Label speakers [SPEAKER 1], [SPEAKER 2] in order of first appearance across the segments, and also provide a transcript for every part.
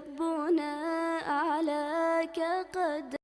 [SPEAKER 1] ربنا أعلاك قدر.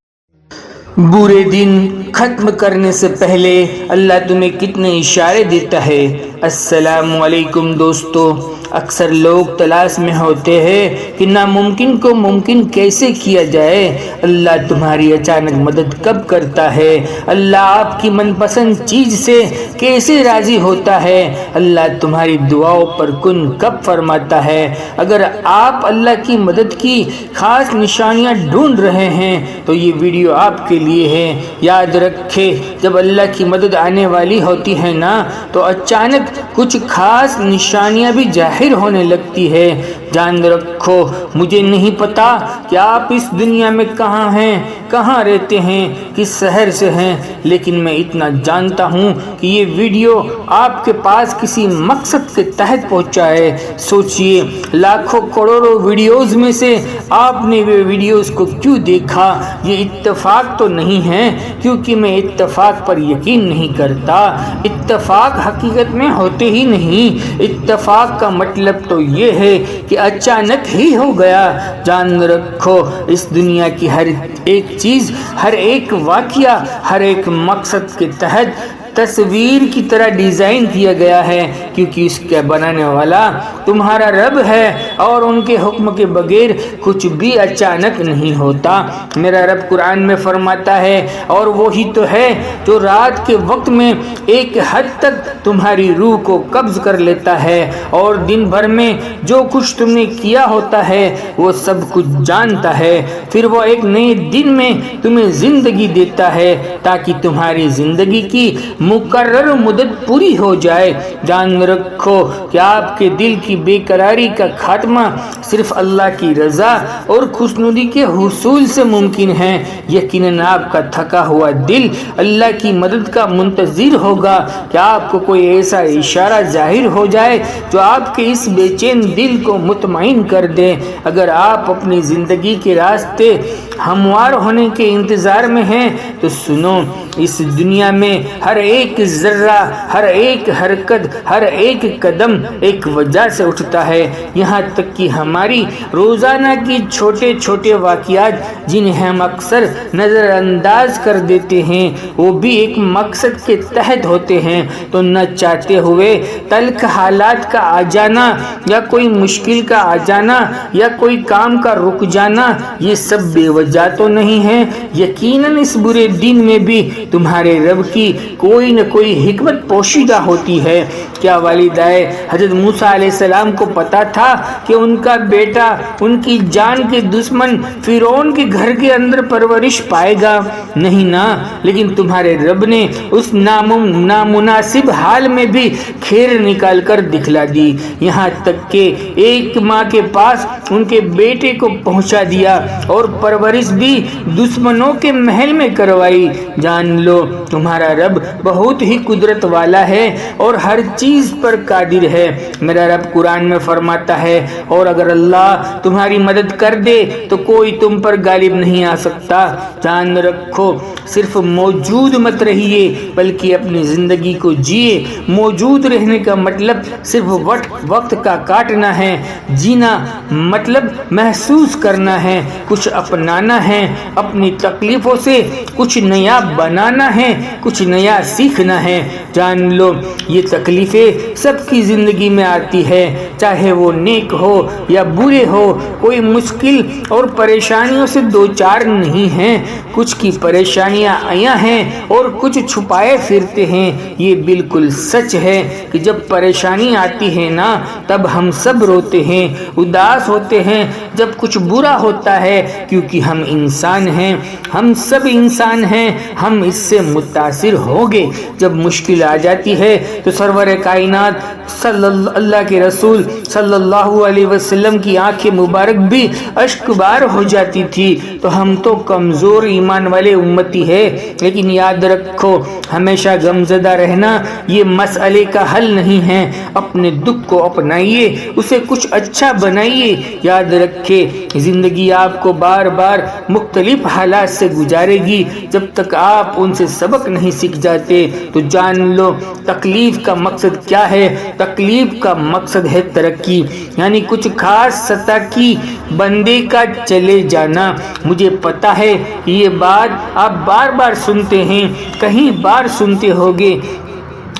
[SPEAKER 2] برے دن ختم کرنے سے پہلے اللہ تمہیں کتنے اشارے دیتا ہے. السلام علیکم دوستو. اکثر لوگ تلاش میں ہوتے ہیں کہ ناممکن کو ممکن کیسے کیا جائے. اللہ تمہاری اچانک مدد کب کرتا ہے؟ اللہ آپ کی من پسند چیز سے کیسے راضی ہوتا ہے؟ اللہ تمہاری دعاؤں پر کن کب فرماتا ہے؟ اگر آپ اللہ کی مدد کی خاص نشانیاں ڈھونڈ رہے ہیں تو یہ ویڈیو آپ کے لیے ہے. یاد رکھے جب اللہ کی مدد آنے والی ہوتی ہے نا تو اچانک کچھ خاص نشانیاں بھی ظاہر ہونے لگتی ہے. جان رکھو مجھے نہیں پتا کہ آپ اس دنیا میں کہاں ہیں، کہاں رہتے ہیں، کس شہر سے ہیں، لیکن میں اتنا جانتا ہوں کہ یہ ویڈیو آپ کے پاس کسی مقصد کے تحت پہنچا ہے. سوچئے لاکھوں کروڑوں ویڈیوز میں سے آپ نے وہ ویڈیوز کو کیوں دیکھا؟ یہ اتفاق تو نہیں ہے، کیونکہ میں اتفاق پر یقین نہیں کرتا. اتفاق حقیقت میں ہوتے ہی نہیں. اتفاق کا مطلب تو یہ ہے کہ اچانک ہی ہو گیا. جان رکھو اس دنیا کی ہر ایک چیز، ہر ایک واقعہ، ہر ایک مقصد کے تحت تصویر کی طرح ڈیزائن کیا گیا ہے، کیونکہ اس کا بنانے والا تمہارا رب ہے اور ان کے حکم کے بغیر کچھ بھی اچانک نہیں ہوتا. میرا رب قرآن میں فرماتا ہے اور وہی تو ہے جو رات کے وقت میں ایک حد تک تمہاری روح کو قبض کر لیتا ہے اور دن بھر میں جو کچھ تم نے کیا ہوتا ہے وہ سب کچھ جانتا ہے. پھر وہ ایک نئے دن میں تمہیں زندگی دیتا ہے تاکہ تمہاری زندگی کی مقرر مدت پوری ہو جائے. جان رکھو کہ آپ کے دل کی بے قراری کا خاتمہ صرف اللہ کی رضا اور خوشنودی کے حصول سے ممکن ہے. یقیناً آپ کا تھکا ہوا دل اللہ کی مدد کا منتظر ہوگا کہ آپ کو کوئی ایسا اشارہ ظاہر ہو جائے جو آپ کے اس بے چین دل کو مطمئن کر دے. اگر آپ اپنی زندگی کے راستے ہموار ہونے کے انتظار میں ہیں تو سنو، اس دنیا میں ہر ایک ذرہ، ہر ایک حرکت، ہر ایک قدم ایک وجہ سے اٹھتا ہے. یہاں تک کہ ہماری روزانہ کی چھوٹے چھوٹے واقعات جنہیں ہم اکثر نظر انداز کر دیتے ہیں وہ بھی ایک مقصد کے تحت ہوتے ہیں. تو نہ چاہتے ہوئے تلخ حالات کا آ جانا یا کوئی مشکل کا آ جانا یا کوئی کام کا رک جانا یہ سب بے وجہ تو نہیں ہے. یقیناً اس برے دن میں بھی تمہارے رب کی کوئی نہ کوئی حکمت پوشیدہ ہوتی ہے. کیا والدائے حضرت موسیٰ علیہ السلام کو پتا تھا کہ ان کا بیٹا ان کی جان کے دشمن فرعون کے گھر کے اندر پرورش پائے گا؟ نہیں نا. لیکن تمہارے رب نے اس نامناسب حال میں بھی خیر نکال کر دکھلا دی. یہاں تک کہ ایک ماں کے پاس ان کے بیٹے کو پہنچا دیا اور پرورش بھی دشمنوں کے محل میں کروائی. جان لو تمہارا رب بہت ہی قدرت والا ہے اور ہر چیز پر قادر ہے. میرا رب قرآن میں فرماتا ہے اور اگر اللہ تمہاری مدد کر دے تو کوئی تم پر غالب نہیں آ سکتا. جان رکھو صرف موجود مت رہیے بلکہ اپنی زندگی کو جیے. موجود رہنے کا مطلب صرف وقت کا کاٹنا ہے. جینا مطلب محسوس کرنا ہے، کچھ اپنانا ہے، اپنی تکلیفوں سے کچھ نیا بنانا ہے، کچھ نیا سیکھنا ہے. جان لو یہ تکلیفیں سب کی زندگی میں آتی ہے، چاہے وہ نیک ہو یا برے ہو. کوئی مشکل اور پریشانیوں سے دو چار نہیں ہیں. کچھ کی پریشانیاں آیا ہیں اور کچھ چھپائے پھرتے ہیں. یہ بالکل سچ ہے کہ جب پریشانی آتی ہے نا تب ہم سب روتے ہیں، اداس ہوتے ہیں جب کچھ برا ہوتا ہے، کیونکہ ہم انسان ہیں، ہم سب انسان ہیں، ہم اس سے متاثر ہوگے. جب مشکل آ جاتی ہے تو سرور کائنات اللہ کے رسول صلی اللہ علیہ وسلم کی آنکھیں مبارک بھی اشک بار ہو جاتی تھی. تو ہم تو کمزور ایمان والے امتی ہے، لیکن یاد رکھو ہمیشہ غمزدہ رہنا یہ مسئلے کا حل نہیں ہے. اپنے دکھ کو اپنائیے، اسے کچھ اچھا بنائیے. یاد رکھے زندگی آپ کو بار بار بار مختلف حالات سے گزارے گی، جب تک آپ ان سے سبق نہیں سیکھ جاتے۔ تو جان لو تکلیف کا مقصد کیا ہے۔ تکلیف کا مقصد ہے ترقی، یعنی کچھ خاص سطح کی بندے کا چلے جانا۔ مجھے پتا ہے کہ یہ بات آپ بار بار سنتے ہیں، کہیں بار سنتے ہوگے،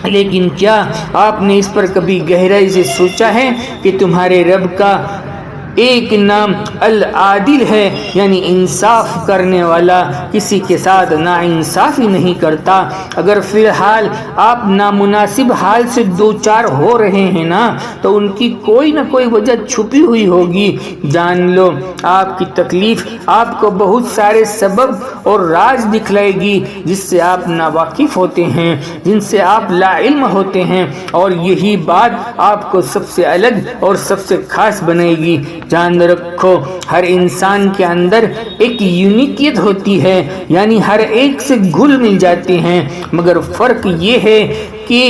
[SPEAKER 2] لیکن کیا آپ نے اس پر کبھی گہرائی سے سوچا ہے کہ تمہارے رب کا ایک نام العادل ہے، یعنی انصاف کرنے والا، کسی کے ساتھ ناانصافی نہیں کرتا۔ اگر فی الحال آپ نامناسب حال سے دو چار ہو رہے ہیں نا، تو ان کی کوئی نہ کوئی وجہ چھپی ہوئی ہوگی۔ جان لو آپ کی تکلیف آپ کو بہت سارے سبب اور راز دکھلائے گی جس سے آپ ناواقف ہوتے ہیں، جن سے آپ لا علم ہوتے ہیں، اور یہی بات آپ کو سب سے الگ اور سب سے خاص بنائے گی۔ جان رکھو ہر انسان کے اندر ایک یونیکیت ہوتی ہے، یعنی ہر ایک سے گھل مل جاتے ہیں، مگر فرق یہ ہے کہ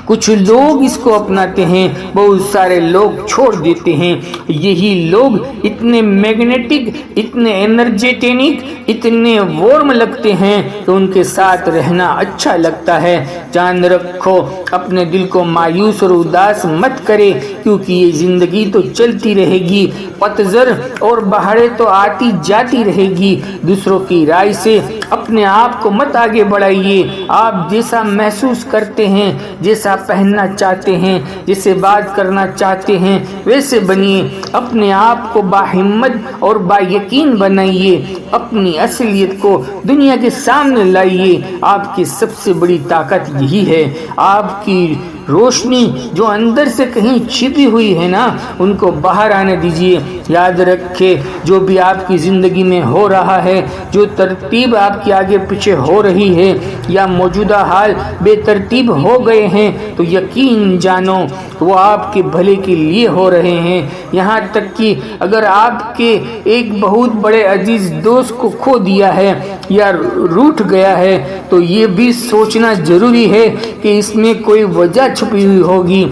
[SPEAKER 2] کچھ لوگ اس کو اپناتے ہیں، بہت سارے لوگ چھوڑ دیتے ہیں۔ یہی لوگ اتنے میگنیٹک، اتنے انرجیٹک، اتنے وارم لگتے ہیں کہ ان کے ساتھ رہنا اچھا لگتا ہے۔ جان رکھو اپنے دل کو مایوس اور اداس مت کرے، کیونکہ یہ زندگی تو چلتی رہے گی، پتجھڑ اور بہاریں تو آتی جاتی رہے گی۔ دوسروں کی رائے سے اپنے آپ کو مت آگے بڑھائیے۔ آپ جیسا محسوس کرتے ہیں، جیسا پہننا چاہتے ہیں، جیسے بات کرنا چاہتے ہیں، ویسے بنیے۔ اپنے آپ کو باہمت اور با یقین بنائیے، اپنی اصلیت کو دنیا کے سامنے لائیے۔ آپ کی سب سے بڑی طاقت یہی ہے۔ آپ کی روشنی جو اندر سے کہیں چھپی ہوئی ہے نا، ان کو باہر آنے دیجیے۔ یاد رکھے جو بھی آپ کی زندگی میں ہو رہا ہے، جو ترتیب آپ کے آگے پیچھے ہو رہی ہے، یا موجودہ حال بے ترتیب ہو گئے ہیں، تو یقین جانو وہ آپ کے بھلے کے لیے ہو رہے ہیں۔ یہاں تک کہ اگر آپ کے ایک بہت بڑے عزیز دوست کو کھو دیا ہے یا روٹھ گیا ہے، تو یہ بھی سوچنا ضروری ہے کہ اس میں کوئی وجہ چھپی ہوئی ہوگی۔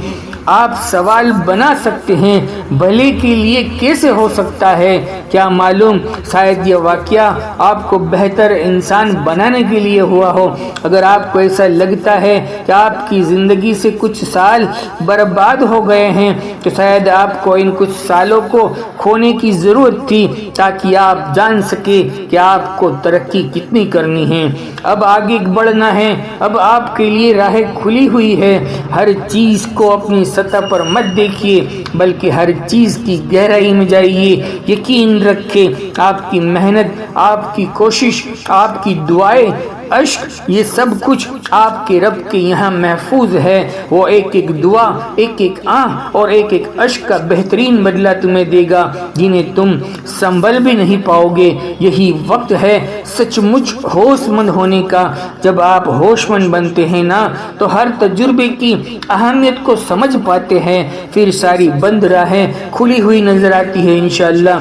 [SPEAKER 2] آپ سوال بنا سکتے ہیں بھلے کے لیے کیسے ہو سکتا ہے، کیا معلوم شاید یہ واقعہ آپ کو بہتر انسان بنانے کے لیے ہوا ہو۔ اگر آپ کو ایسا لگتا ہے کہ آپ کی زندگی سے کچھ سال برباد ہو گئے ہیں، تو شاید آپ کو ان کچھ سالوں کو کھونے کی ضرورت تھی تاکہ آپ جان سکے کہ آپ کو ترقی کتنی کرنی ہے، اب آگے بڑھنا ہے۔ اب آپ کے لیے راہ کھلی ہوئی ہے۔ ہر چیز کو اپنی سطح پر مت دیکھیے، بلکہ ہر چیز کی گہرائی میں جائیے۔ یقین رکھیں آپ کی محنت، آپ کی کوشش، آپ کی دعائیں، اشک، یہ سب کچھ آپ کے رب کے یہاں محفوظ ہے۔ وہ ایک ایک دعا، ایک ایک آہ اور ایک ایک اشک کا بہترین بدلہ تمہیں دے گا، جنہیں تم سنبھل بھی نہیں پاؤ گے۔ یہی وقت ہے سچ مچ ہوش مند ہونے کا۔ جب آپ ہوش مند بنتے ہیں نا، تو ہر تجربے کی اہمیت کو سمجھ پاتے ہیں، پھر ساری بند راہیں کھلی ہوئی نظر آتی ہے انشاءاللہ۔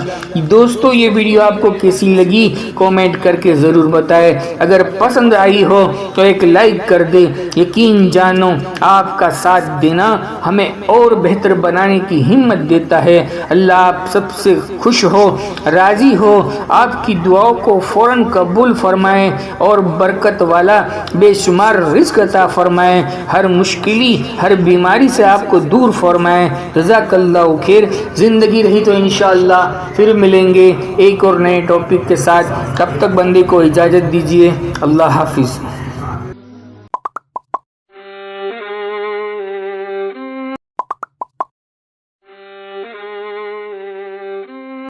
[SPEAKER 2] دوستو یہ ویڈیو آپ کو کیسی لگی کومنٹ کر کے ضرور بتائیں۔ اگر پسند آئی ہو تو ایک لائک کر دے۔ یقین جانو آپ کا ساتھ دینا ہمیں اور بہتر بنانے کی ہمت دیتا ہے۔ اللہ آپ سب سے خوش ہو، راضی ہو، آپ کی دعاؤں کو فوراً قبول فرمائیں اور برکت والا بے شمار رزق عطا فرمائیں، ہر مشکلی، ہر بیماری سے آپ کو دور فرمائیں۔ جزاک اللہ خیر۔ زندگی رہی تو انشاءاللہ پھر ملیں گے ایک اور نئے ٹاپک کے ساتھ۔ تب تک بندے کو اجازت دیجیے۔ اللہ حافظ۔